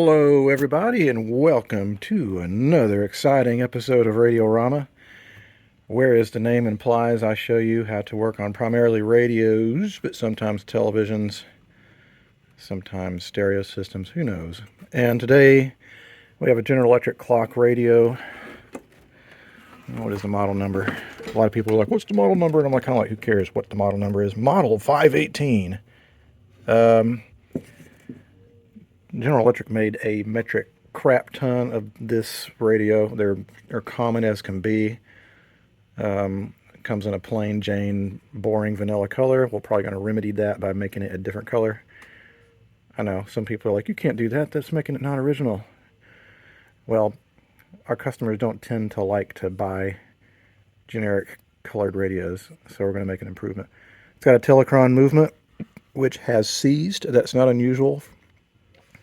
Hello, everybody, and welcome to another exciting episode of Radiorama, where, as the name implies, I show you how to work on primarily radios, but sometimes televisions, sometimes stereo systems, who knows. And today, we have a General Electric clock radio. What is the model number? A lot of people are like, what's the model number? And I'm like, kind of like, who cares what the model number is? Model 518. General Electric made a metric crap ton of this radio. They're common as can be. It comes in a plain Jane, boring vanilla color. We're probably going to remedy that by making it a different color. I know, some people are like, you can't do that. That's making it not original. Well, our customers don't tend to like to buy generic colored radios, so we're going to make an improvement. It's got a telecron movement, which has seized. That's not unusual.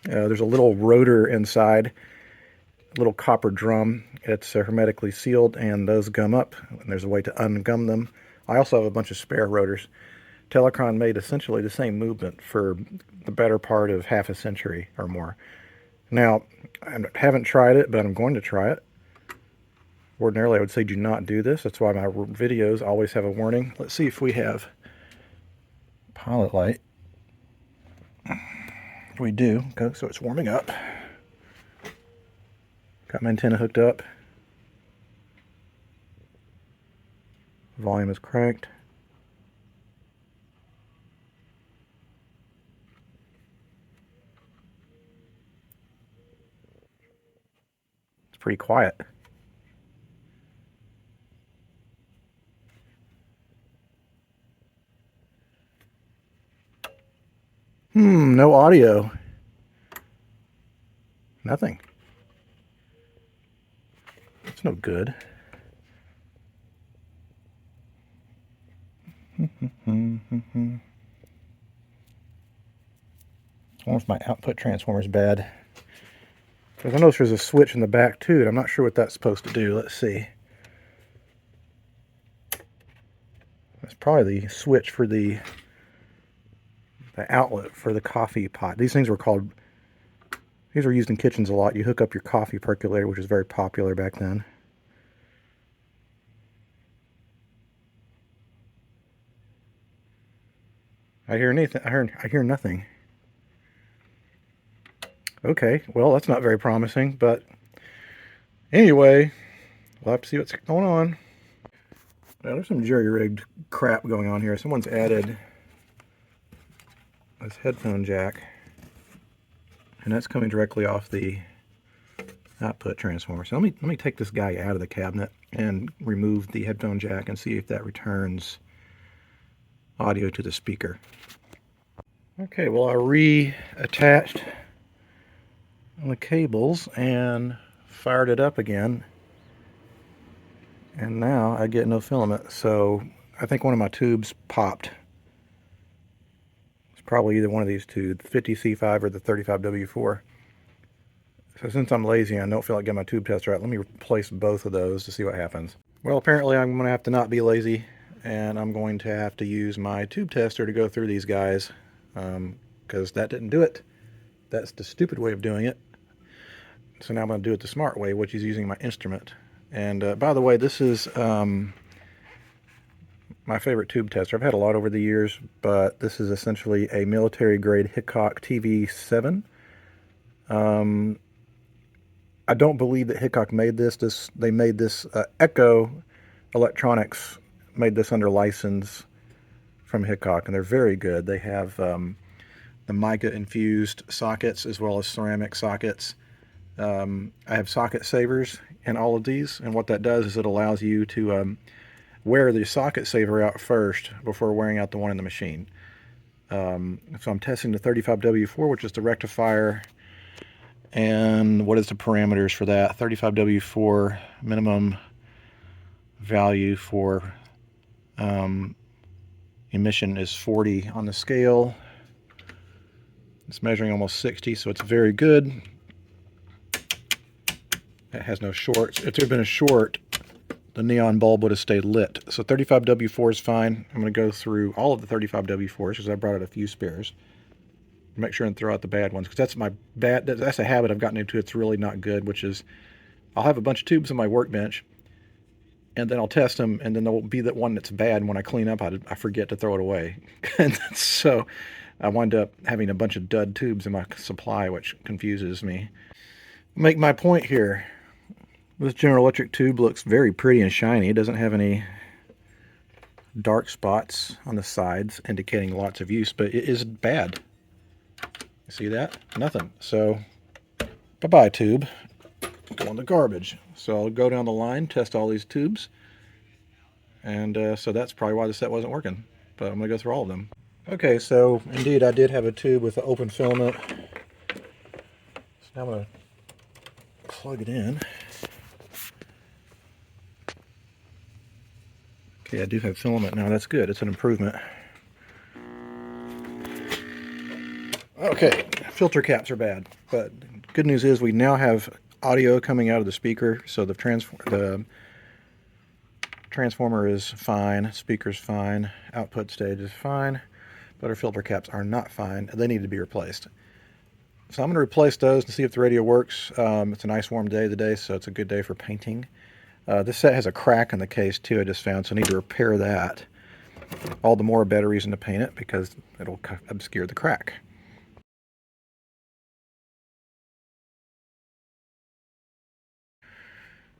There's a little rotor inside, a little copper drum. It's hermetically sealed, and those gum up, and there's a way to ungum them. I also have a bunch of spare rotors. Telecron made essentially the same movement for the better part of half a century or more. Now, I haven't tried it, but I'm going to try it. Ordinarily, I would say do not do this. That's why my videos always have a warning. Let's see if we have pilot light. We do. Okay, so it's warming up. Got my antenna hooked up. Volume is cranked. It's pretty quiet. No audio. Nothing. That's no good. I wonder if my output transformer is bad. Because I notice there's a switch in the back too, and I'm not sure what that's supposed to do. Let's see. That's probably the switch for the outlet for the coffee pot. These things were used in kitchens a lot. You hook up your coffee percolator, which was very popular back then. I hear nothing. Okay, well, that's not very promising, but anyway, we'll have to see what's going on. Now, there's some jerry-rigged crap going on here. Someone's added this headphone jack, and that's coming directly off the output transformer. So let me take this guy out of the cabinet and remove the headphone jack and see if that returns audio to the speaker. Okay, well, I reattached the cables and fired it up again, and now I get no filament. So I think one of my tubes popped. It's probably either one of these two, the 50C5 or the 35W4. So since I'm lazy and I don't feel like getting my tube tester out, let me replace both of those to see what happens. Well, apparently I'm going to have to not be lazy, and I'm going to have to use my tube tester to go through these guys, because that didn't do it. That's the stupid way of doing it. So now I'm going to do it the smart way, which is using my instrument. And by the way, this is my favorite tube tester. I've had a lot over the years, but this is essentially a military-grade Hickok TV7. I don't believe that Hickok made this. They made this, Echo Electronics made this under license from Hickok, and they're very good. They have the mica-infused sockets as well as ceramic sockets. I have socket savers in all of these, and what that does is it allows you to wear the socket saver out first before wearing out the one in the machine. So I'm testing the 35W4, which is the rectifier. And what is the parameters for that? 35W4 minimum value for emission is 40 on the scale. It's measuring almost 60, so it's very good. It has no shorts. If there had been a short, the neon bulb would have stayed lit. So 35W4 is fine. I'm going to go through all of the 35W4s because I brought out a few spares. make sure and throw out the bad ones, because that's a habit I've gotten into. It's really not good, which is I'll have a bunch of tubes on my workbench, and then I'll test them, and then there'll be that one that's bad, and when I clean up, I forget to throw it away. And so I wind up having a bunch of dud tubes in my supply, which confuses me. Make my point here. This General Electric tube looks very pretty and shiny. It doesn't have any dark spots on the sides indicating lots of use, but it is bad. You see that? Nothing. So bye-bye tube. Go in the garbage. So I'll go down the line, test all these tubes, and so that's probably why the set wasn't working, but I'm going to go through all of them. Okay, so indeed I did have a tube with an open filament. So now I'm going to plug it in. Okay, I do have filament now. That's good. It's an improvement. Okay, filter caps are bad, but good news is we now have audio coming out of the speaker, so the transformer is fine, speaker's fine, output stage is fine, but our filter caps are not fine. They need to be replaced. So I'm going to replace those to see if the radio works. It's a nice warm day today, so it's a good day for painting. This set has a crack in the case too, I just found, so I need to repair that. All the more better reason to paint it, because it'll obscure the crack.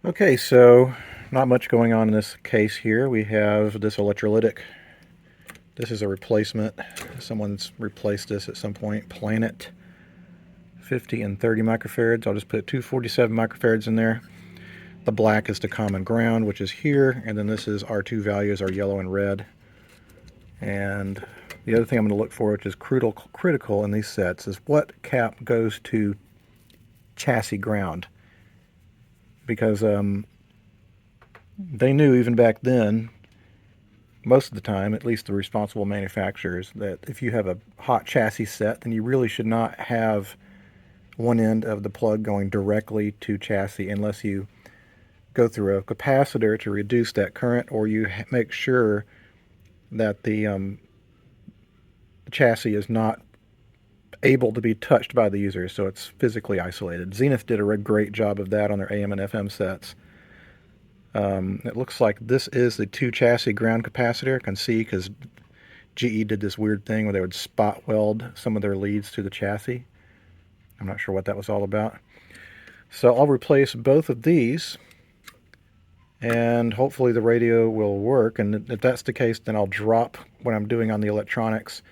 Okay, so not much going on in this case here. We have this electrolytic. This is a replacement. Someone's replaced this at some point. Planet 50 and 30 microfarads. I'll just put 247 microfarads in there. The black is the common ground, which is here, and then this is our two values, our yellow and red. And the other thing I'm going to look for, which is critical in these sets, is what cap goes to chassis ground. Because they knew even back then, most of the time, at least the responsible manufacturers, that if you have a hot chassis set, then you really should not have one end of the plug going directly to chassis unless you go through a capacitor to reduce that current, or you make sure that the chassis is not able to be touched by the user, so it's physically isolated. Zenith did a great job of that on their AM and FM sets. It looks like this is the two chassis ground capacitor. I can see because GE did this weird thing where they would spot weld some of their leads to the chassis. I'm not sure what that was all about. So I'll replace both of these, and hopefully the radio will work. And if that's the case, then I'll drop what I'm doing on the electronics,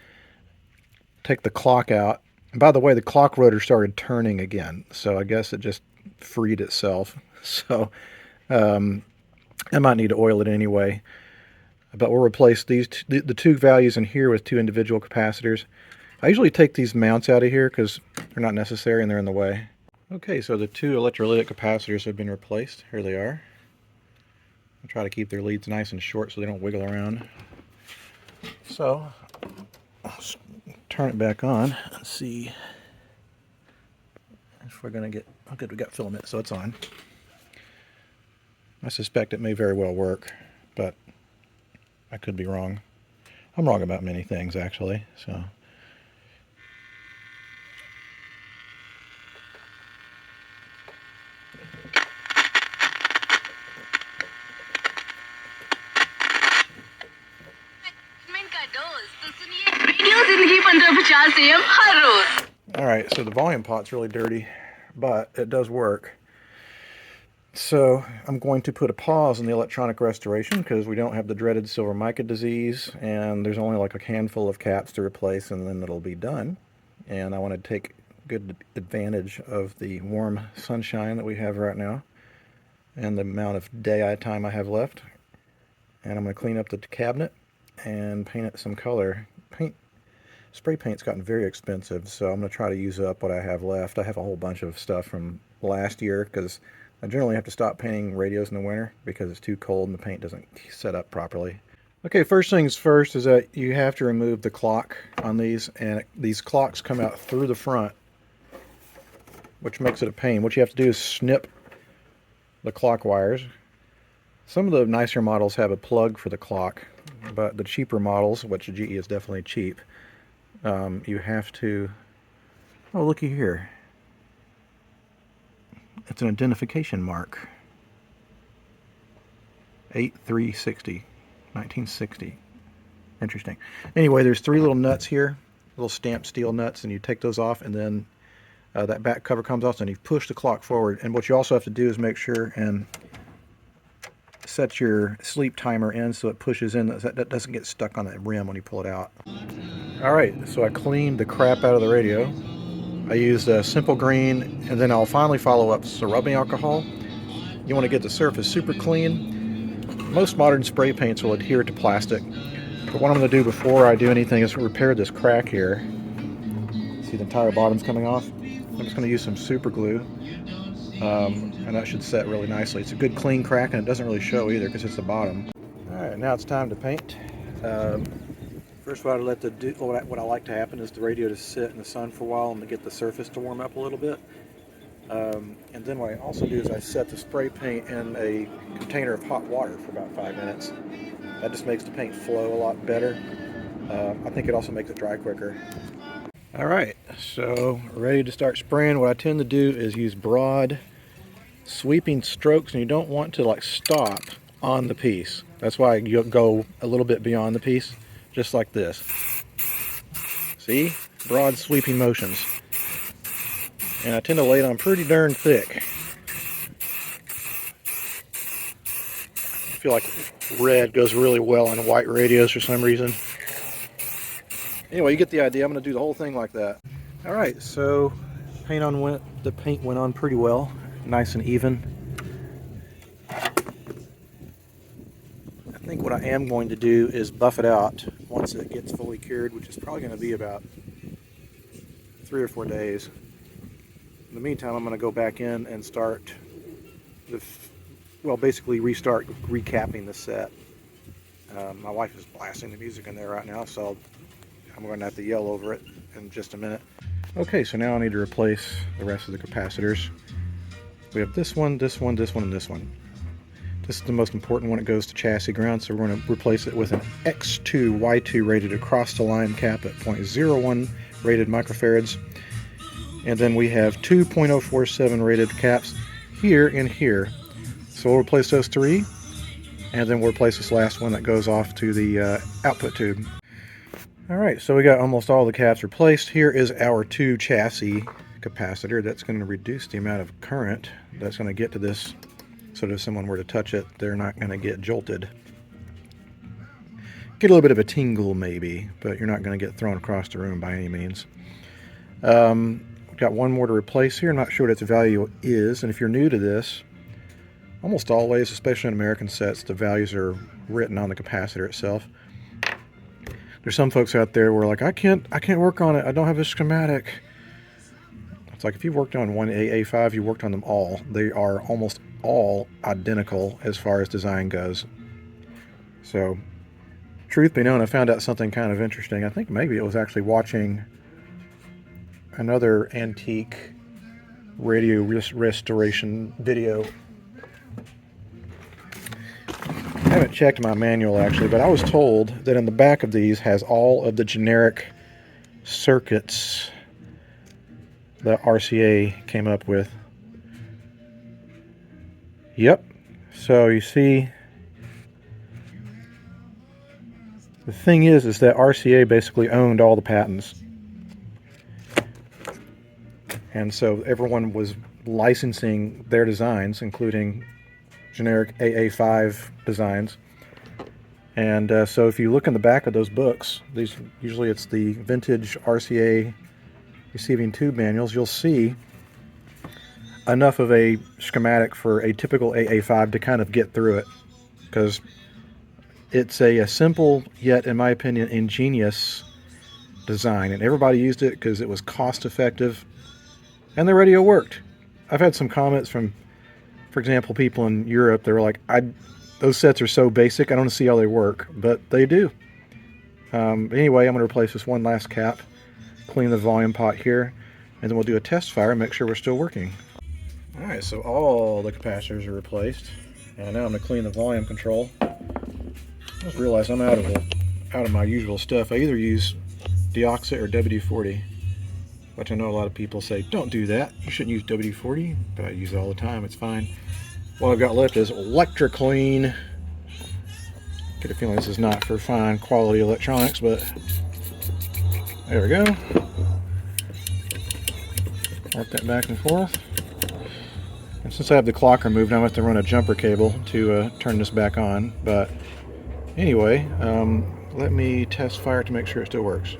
take the clock out. And by the way, the clock rotor started turning again, so I guess it just freed itself. So I might need to oil it anyway. But we'll replace these the two values in here with two individual capacitors. I usually take these mounts out of here because they're not necessary and they're in the way. Okay, so the two electrolytic capacitors have been replaced. Here they are. I'll try to keep their leads nice and short so they don't wiggle around. So let's turn it back on and see if we're going to get... Oh, good, we got filament, so it's on. I suspect it may very well work, but I could be wrong. I'm wrong about many things, actually, so... Alright, so the volume pot's really dirty, but it does work. So I'm going to put a pause in the electronic restoration because we don't have the dreaded silver mica disease, and there's only like a handful of caps to replace, and then it'll be done. And I want to take good advantage of the warm sunshine that we have right now and the amount of day time I have left. And I'm going to clean up the cabinet and paint it some color. Spray paint's gotten very expensive, so I'm going to try to use up what I have left. I have a whole bunch of stuff from last year because I generally have to stop painting radios in the winter because it's too cold and the paint doesn't set up properly. Okay, first things first is that you have to remove the clock on these, and these clocks come out through the front, which makes it a pain. What you have to do is snip the clock wires. Some of the nicer models have a plug for the clock, but the cheaper models, which GE is definitely cheap, you have to Oh, looky here. It's an identification mark. 8360, 1960. Interesting. Anyway, there's three little nuts here, little stamped steel nuts, and you take those off, and then that back cover comes off, and you push the clock forward. And what you also have to do is make sure and set your sleep timer in so it pushes in, that doesn't get stuck on that rim when you pull it out. Alright, so I cleaned the crap out of the radio. I used a simple green, and then I'll finally follow up with rubbing alcohol. You want to get the surface super clean. Most modern spray paints will adhere to plastic, but what I'm going to do before I do anything is repair this crack here. See, the entire bottom's coming off. I'm just going to use some super glue, and that should set really nicely. It's a good clean crack, and it doesn't really show either because it's the bottom. Alright, now it's time to paint. First, what I like to happen is the radio to sit in the sun for a while and to get the surface to warm up a little bit. And then what I also do is I set the spray paint in a container of hot water for about 5 minutes. That just makes the paint flow a lot better. I think it also makes it dry quicker. Alright, so ready to start spraying. What I tend to do is use broad sweeping strokes, and you don't want to like stop on the piece. That's why you go a little bit beyond the piece, just like this. See? Broad sweeping motions. And I tend to lay it on pretty darn thick. I feel like red goes really well on white radios for some reason. Anyway, you get the idea. I'm going to do the whole thing like that. Alright, so the paint went on pretty well. Nice and even. I think what I am going to do is buff it out once it gets fully cured, which is probably going to be about 3 or 4 days. In the meantime, I'm going to go back in and start basically restart recapping the set. My wife is blasting the music in there right now, so I'm going to have to yell over it in just a minute. Okay, so now I need to replace the rest of the capacitors. We have this one, this one, this one, and this one. This is the most important one. It goes to chassis ground, so we're going to replace it with an X2 Y2 rated across the line cap at 0.01 rated microfarads. And then we have 2.047 rated caps here and here. So we'll replace those three, and then we'll replace this last one that goes off to the output tube. Alright, so we got almost all the caps replaced. Here is our 2 chassis capacitor. That's going to reduce the amount of current that's going to get to this, so that if someone were to touch it, they're not going to get jolted. Get a little bit of a tingle maybe, but you're not going to get thrown across the room by any means. We've got one more to replace here. I'm not sure what its value is, and if you're new to this, almost always, especially in American sets, the values are written on the capacitor itself. There's some folks out there who are like, I can't work on it. I don't have a schematic. It's like if you've worked on one AA5, you worked on them all. They are almost all identical as far as design goes. So, truth be known, I found out something kind of interesting. I think maybe it was actually watching another antique radio restoration video. I haven't checked my manual actually, but I was told that in the back of these has all of the generic circuits that RCA came up with. Yep. So you see, the thing is that RCA basically owned all the patents. And so everyone was licensing their designs, including generic AA5 designs. And so if you look in the back of those books, usually it's the vintage RCA receiving tube manuals, you'll see enough of a schematic for a typical AA5 to kind of get through it, because it's a simple yet, in my opinion, ingenious design, and everybody used it because it was cost effective and the radio worked. I've had some comments from, for example, people in Europe. They were like, those sets are so basic, I don't see how they work, but they do. Anyway, I'm going to replace this one last cap, clean the volume pot here, and then we'll do a test fire and make sure we're still working. Alright, so all the capacitors are replaced, and now I'm going to clean the volume control. I just realized I'm out of my usual stuff. I either use Deoxit or WD-40. which I know a lot of people say, don't do that. You shouldn't use WD-40, but I use it all the time. It's fine. What I've got left is Electroclean. Get a feeling this is not for fine quality electronics, but there we go. Work that back and forth. And since I have the clock removed, I'm going to have to run a jumper cable to turn this back on. But anyway, let me test fire to make sure it still works.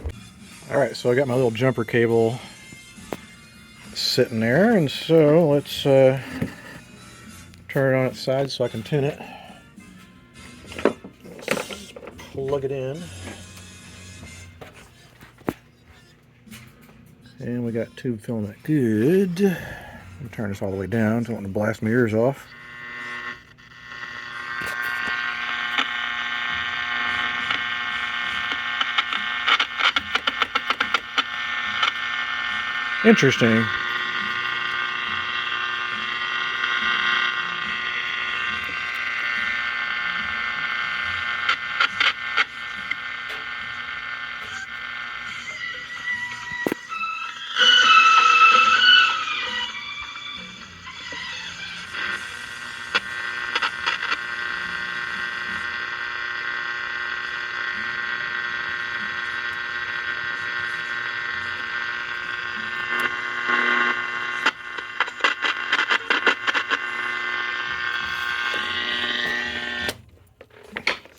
Alright, so I got my little jumper cable sitting there, and so let's turn it on its side so I can tune it. Let's plug it in. And we got tube filament good. I'll turn this all the way down. Don't want to blast my ears off. Interesting.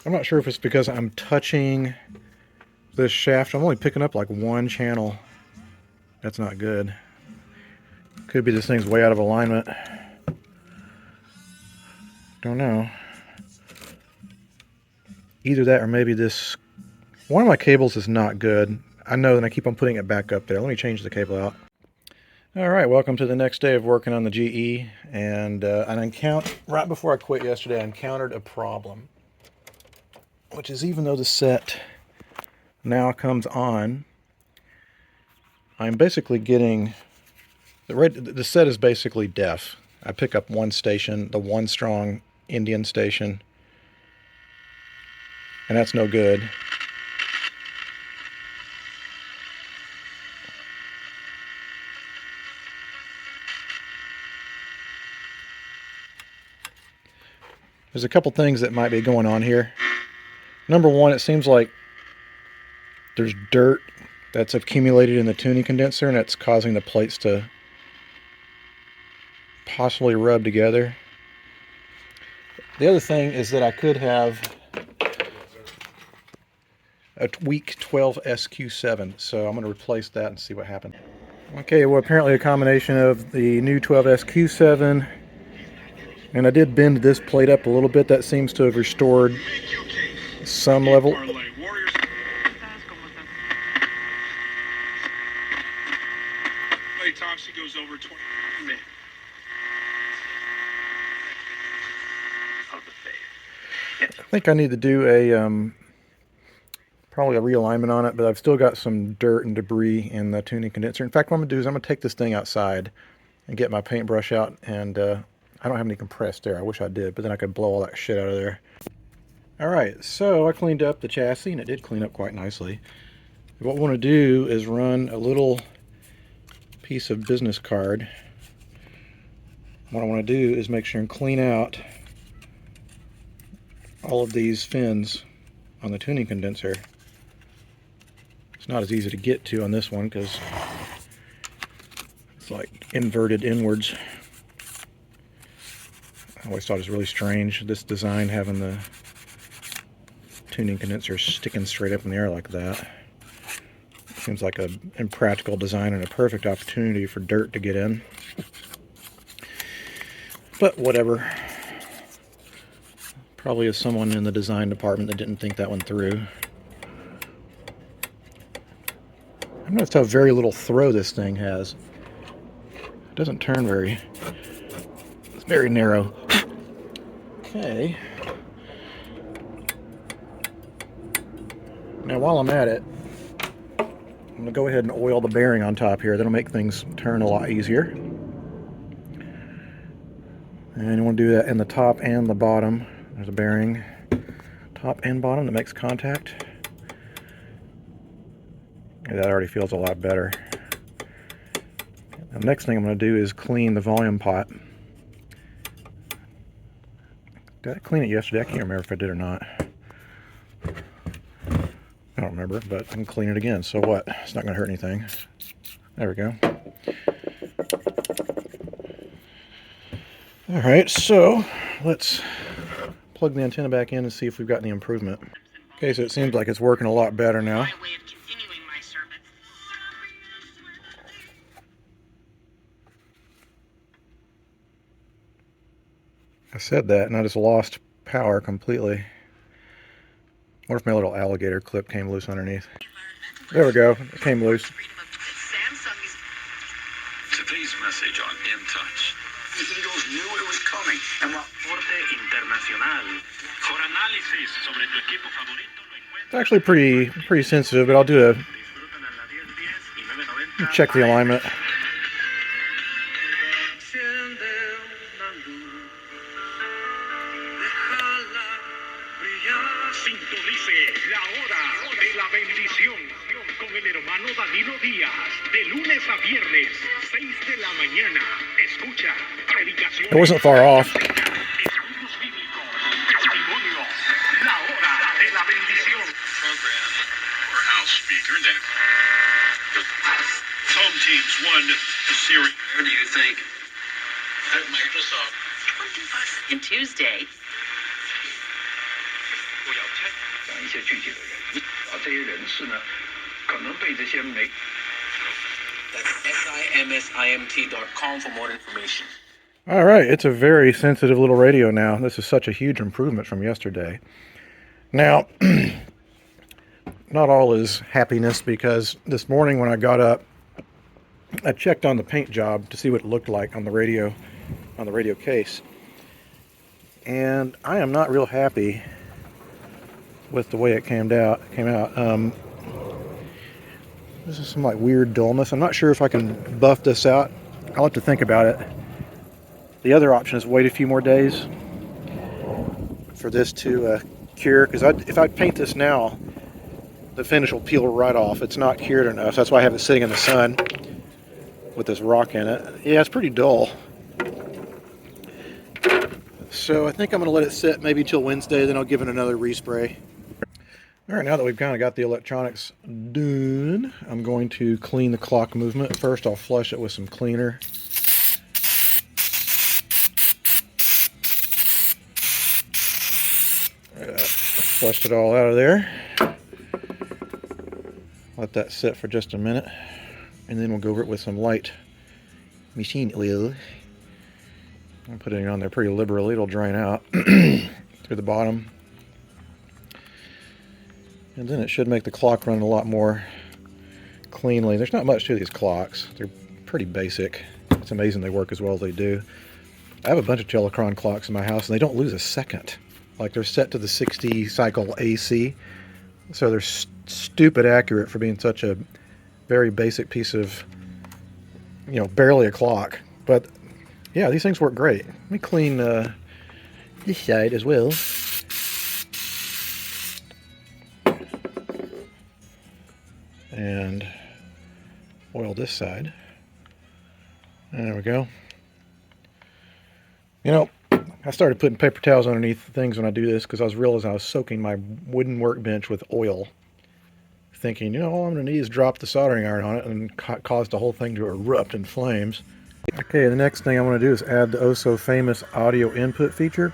I'm not sure if it's because I'm touching this shaft. I'm only picking up like one channel. That's not good. Could be this thing's way out of alignment. Don't know. Either that or maybe this... One of my cables is not good. I know, and I keep on putting it back up there. Let me change the cable out. Alright, welcome to the next day of working on the GE. And right before I quit yesterday, I encountered a problem. Which is, even though the set now comes on, I'm basically getting... The set is basically deaf. I pick up one station, the one strong Indian station, and that's no good. There's a couple things that might be going on here. Number one, it seems like there's dirt that's accumulated in the tuning condenser, and it's causing the plates to possibly rub together. The other thing is that I could have a weak 12 SQ7, so I'm going to replace that and see what happens. Okay, well, apparently a combination of the new 12 SQ7, and I did bend this plate up a little bit. That seems to have restored some level. Goes over 20 minutes. I think I need to do a probably a realignment on it, but I've still got some dirt and debris in the tuning condenser. In fact, what I'm going to do is I'm going to take this thing outside and get my paintbrush out, and I don't have any compressed air. I wish I did, but then I could blow all that shit out of there. Alright, so I cleaned up the chassis, and it did clean up quite nicely. What we want to do is run a little piece of business card. What I want to do is make sure and clean out all of these fins on the tuning condenser. It's not as easy to get to on this one because it's like inverted inwards. I always thought it was really strange, this design, having the tuning condenser sticking straight up in the air like that. Seems like an impractical design and a perfect opportunity for dirt to get in. But whatever. Probably is someone in the design department that didn't think that one through. I noticed how very little throw this thing has. It doesn't turn very... It's very narrow. Okay. Now while I'm at it, I'm going to go ahead and oil the bearing on top here. That'll make things turn a lot easier. And you want to do that in the top and the bottom. There's a bearing, top and bottom, that makes contact. Yeah, that already feels a lot better. The next thing I'm going to do is clean the volume pot. Did I clean it yesterday? I can't remember if I did or not. I don't remember, but I can clean it again. So what? It's not going to hurt anything. There we go. Alright, so let's plug the antenna back in and see if we've got any improvement. Okay, so it seems like it's working a lot better now. I said that and I just lost power completely. What if my little alligator clip came loose underneath? There we go. It came loose. Today's message on In Touch. The Eagles knew it was coming. It's actually pretty sensitive, but I'll do a check the alignment. Sintonice la hora de la bendición con el hermano Danilo Díaz, de lunes a viernes, 6 de la mañana. Escucha predicación. It wasn't far off. Estudios bíblicos, testimonio, la hora de la bendición. Program or house speaker that home teams won the series. Where do you think? At Microsoft. 25 Tuesday. 讲一些具体的人，这些人士呢，可能被这些媒。That's simsimt.com for more information. Alright, it's a very sensitive little radio now. This is such a huge improvement from yesterday. Now, not all is happiness, because this morning when I got up, I checked on the paint job to see what it looked like on the radio case. And I am not real happy with the way it came out. This is some like weird dullness. I'm not sure if I can buff this out. I'll have to think about it. The other option is wait a few more days for this to cure, because if I paint this now, the finish will peel right off. It's not cured enough. So that's why I have it sitting in the sun with this rock in it. Yeah, it's pretty dull. So I think I'm going to let it sit maybe till Wednesday, then I'll give it another respray. Alright, now that we've kind of got the electronics done, I'm going to clean the clock movement. First, I'll flush it with some cleaner. Flushed it all out of there. Let that sit for just a minute, and then we'll go over it with some light machine oil. I'm putting it on there pretty liberally. It'll drain out through the bottom. And then it should make the clock run a lot more cleanly. There's not much to these clocks. They're pretty basic. It's amazing they work as well as they do. I have a bunch of Telecron clocks in my house, and they don't lose a second. Like, they're set to the 60 cycle AC. So they're stupid accurate for being such a very basic piece of, you know, barely a clock. But yeah, these things work great. Let me clean this side as well. And oil this side. There we go. You know, I started putting paper towels underneath things when I do this, because I was realizing I was soaking my wooden workbench with oil, thinking, you know, all I'm going to need is drop the soldering iron on it, and cause the whole thing to erupt in flames. Okay, the next thing I want to do is add the oh-so-famous audio input feature.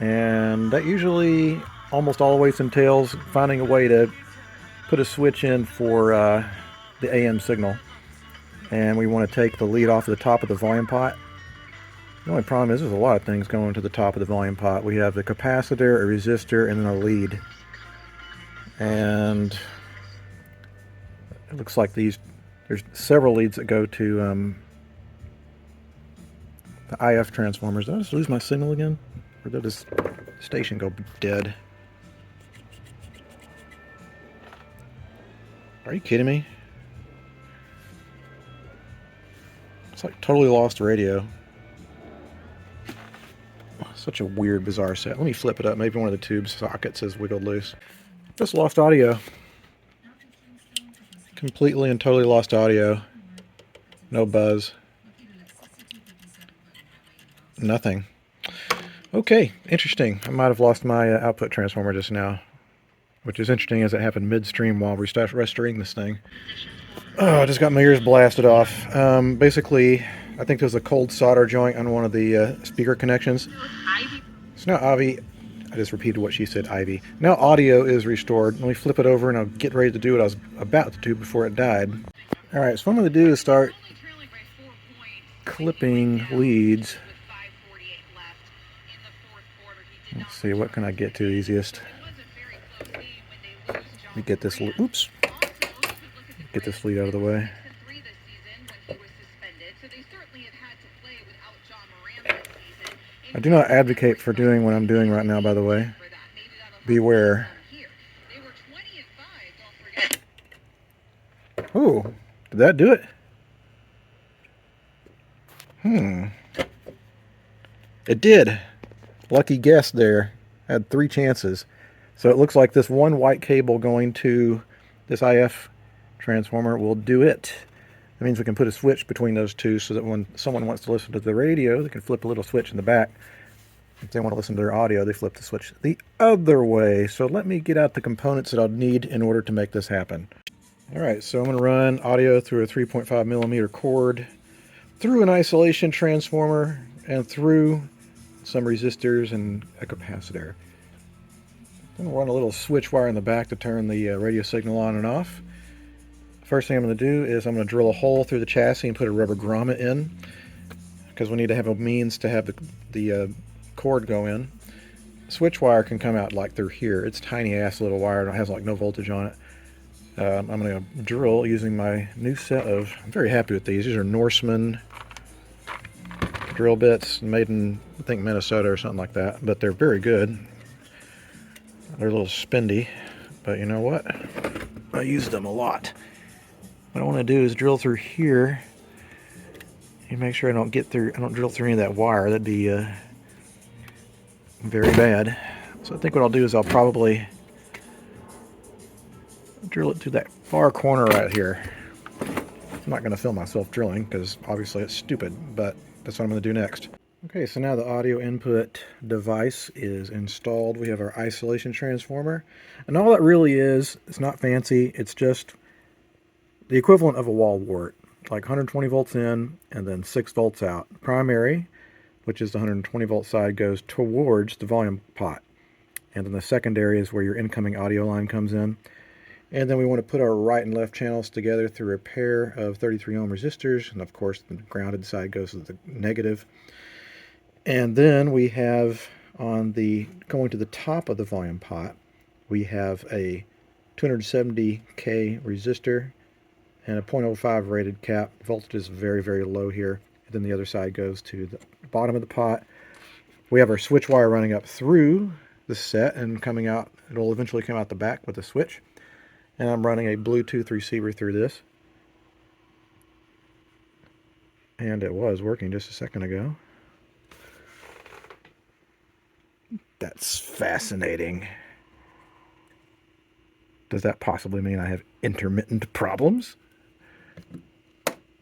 And that usually almost always entails finding a way to put a switch in for the AM signal. And we want to take the lead off of the top of the volume pot. The only problem is there's a lot of things going to the top of the volume pot. We have the capacitor, a resistor, and then a lead. And it looks like there's several leads that go to the IF transformers. Did I just lose my signal again? Or did this station go dead? Are you kidding me? It's like totally lost radio. Such a weird, bizarre set. Let me flip it up. Maybe one of the tube sockets is wiggled loose. Just lost audio. Completely and totally lost audio. No buzz. Nothing. Okay, interesting. I might have lost my output transformer just now, which is interesting as it happened midstream while we started restoring this thing. Oh, I just got my ears blasted off. Basically, I think there's a cold solder joint on one of the speaker connections. So now Ivy, I just repeated what she said, Ivy. Now audio is restored. Let me flip it over and I'll get ready to do what I was about to do before it died. Alright, so what I'm going to do is start clipping leads. Let's see, what can I get to easiest? Let me get this, oops, get this lead out of the way. I do not advocate for doing what I'm doing right now, by the way. Beware. Ooh, did that do it? It did. Lucky guess there. Had 3 chances. So it looks like this one white cable going to this IF transformer will do it. That means we can put a switch between those two so that when someone wants to listen to the radio, they can flip a little switch in the back. If they want to listen to their audio, they flip the switch the other way. So let me get out the components that I'll need in order to make this happen. Alright, so I'm going to run audio through a 3.5 millimeter cord, through an isolation transformer, and through some resistors and a capacitor. I'm going to run a little switch wire in the back to turn the radio signal on and off. First thing I'm going to do is I'm going to drill a hole through the chassis and put a rubber grommet in, because we need to have a means to have the cord go in. Switch wire can come out like through here. It's tiny ass little wire. It has like no voltage on it. I'm going to drill using my new set of, I'm very happy with these. These are Norseman drill bits made in, I think, Minnesota or something like that. But they're very good. They're a little spendy, but you know what? I use them a lot. What I want to do is drill through here and make sure I don't drill through any of that wire. That'd be very bad. So I think what I'll do is I'll probably drill it to that far corner right here. I'm not going to film myself drilling because obviously it's stupid, but that's what I'm going to do next. Okay, so now the audio input device is installed. We have our isolation transformer, and all that really is, it's not fancy, it's just the equivalent of a wall wart, like 120 volts in and then 6 volts out. Primary, which is the 120 volt side, goes towards the volume pot, and then the secondary is where your incoming audio line comes in. And then we want to put our right and left channels together through a pair of 33 ohm resistors, and of course the grounded side goes to the negative. And then we have on the going to the top of the volume pot, we have a 270K resistor and a 0.05 rated cap. Voltage is very, very low here. And then the other side goes to the bottom of the pot. We have our switch wire running up through the set and coming out. It'll eventually come out the back with a switch. And I'm running a Bluetooth receiver through this. And it was working just a second ago. That's fascinating. Does that possibly mean I have intermittent problems?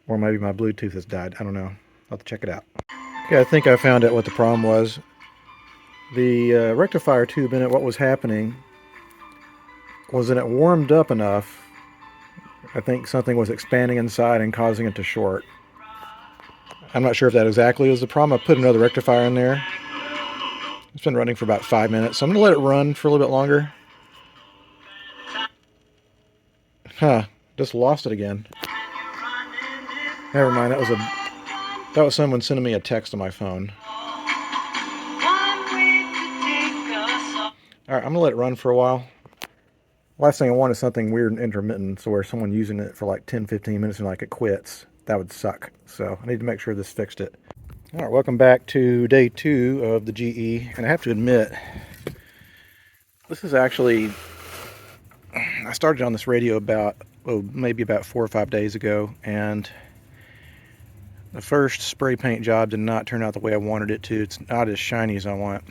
Or maybe my Bluetooth has died. I don't know. I'll have to check it out. Okay, I think I found out what the problem was. The rectifier tube in it, what was happening was that it warmed up enough. I think something was expanding inside and causing it to short. I'm not sure if that exactly was the problem. I put another rectifier in there. It's been running for about 5 minutes, so I'm going to let it run for a little bit longer. Huh, just lost it again. Never mind, that was someone sending me a text on my phone. Alright, I'm going to let it run for a while. Last thing I want is something weird and intermittent, so where someone using it for like 10-15 minutes and like it quits. That would suck. So I need to make sure this fixed it. Alright, welcome back to day 2 of the GE. And I have to admit, this is actually, I started on this radio maybe about 4 or 5 days ago, and the first spray paint job did not turn out the way I wanted it to. It's not as shiny as I want.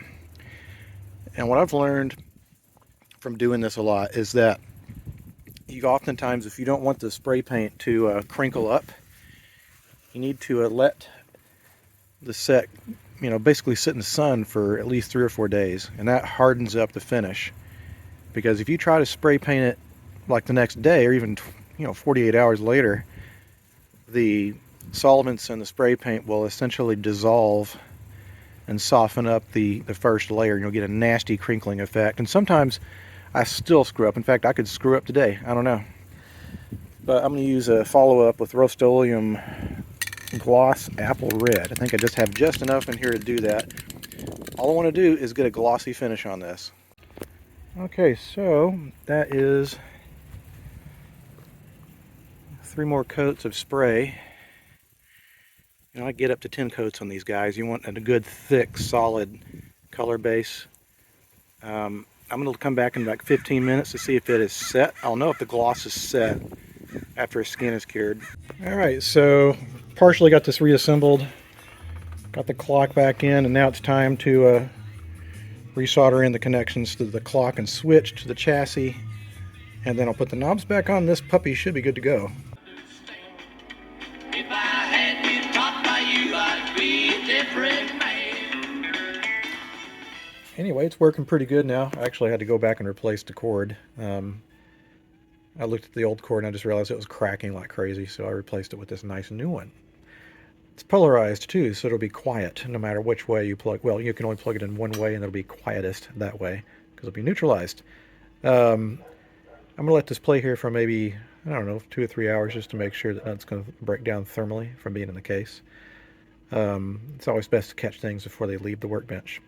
And what I've learned from doing this a lot is that you oftentimes, if you don't want the spray paint to crinkle up, you need to let the set, basically sit in the sun for at least 3 or 4 days, and that hardens up the finish. Because if you try to spray paint it like the next day or even 48 hours later, the solvents in the spray paint will essentially dissolve and soften up the first layer, and you'll get a nasty crinkling effect. And sometimes I still screw up. In fact, I could screw up today. I don't know. But I'm going to use a follow-up with Rust-Oleum Gloss Apple Red. I think I just have just enough in here to do that. All I want to do is get a glossy finish on this. Okay, so that is 3 more coats of spray. I get up to 10 coats on these guys. You want a good, thick, solid color base. I'm going to come back in like 15 minutes to see if it is set. I'll know if the gloss is set after a skin is cured. Alright, so partially got this reassembled. Got the clock back in, and now it's time to resolder in the connections to the clock and switch to the chassis. And then I'll put the knobs back on. This puppy should be good to go. If I had been taught by you, I'd be a different man. Anyway, it's working pretty good now. I actually had to go back and replace the cord. I looked at the old cord and I just realized it was cracking like crazy, so I replaced it with this nice new one. It's polarized too, so it'll be quiet no matter which way you plug. Well, you can only plug it in one way and it'll be quietest that way because it'll be neutralized. I'm going to let this play here for maybe, I don't know, 2 or 3 hours just to make sure that it's going to break down thermally from being in the case. It's always best to catch things before they leave the workbench.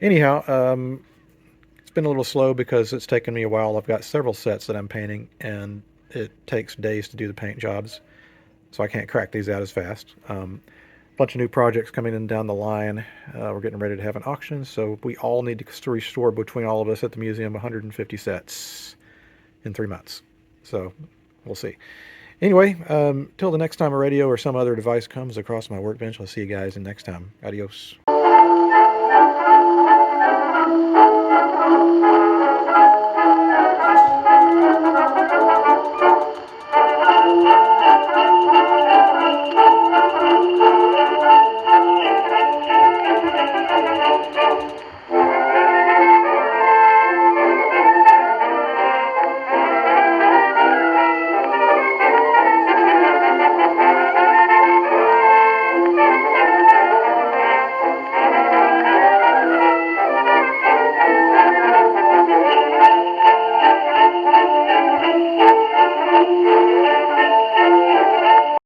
Anyhow, it's been a little slow because it's taken me a while. I've got several sets that I'm painting, and it takes days to do the paint jobs, so I can't crack these out as fast. Bunch of new projects coming in down the line. We're getting ready to have an auction, so we all need to restore, between all of us at the museum, 150 sets in 3 months. So we'll see. Anyway, till the next time a radio or some other device comes across my workbench, I'll see you guys in next time. Adios.